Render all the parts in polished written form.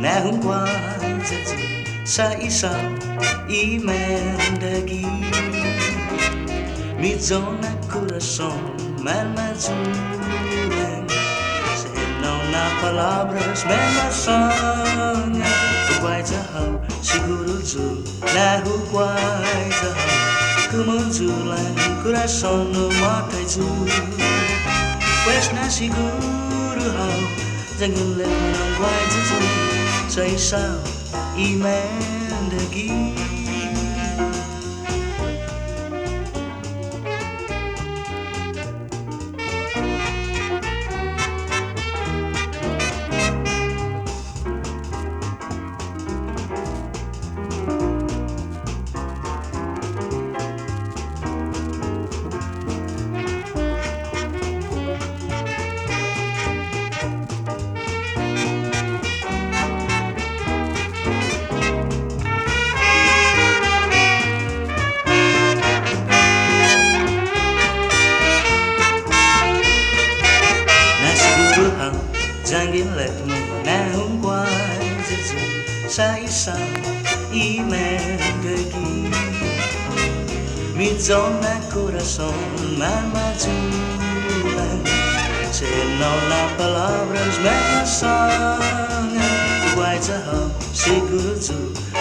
Nah hôm qua giật giật sai sao ý men dagi mi zona corazón man mazulen se não na palavras mesma sonha tu vai zahau seguro zu na hu quai zahau como zulan coração no mata zu pues na seguro hau jangan lemon quai zu say sao iman dagi. Jangan letmu na hôm qua giật giật sai sao imen dagi mi zona corazón man mazulan se não na palavras mesma sonha quai zahau seguro zu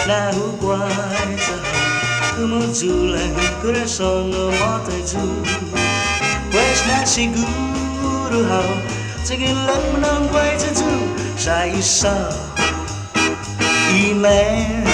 na hu quai zahau como zulan coração no mata zu pues na seguro hau Jangan let menang quay cho dù sai sao iman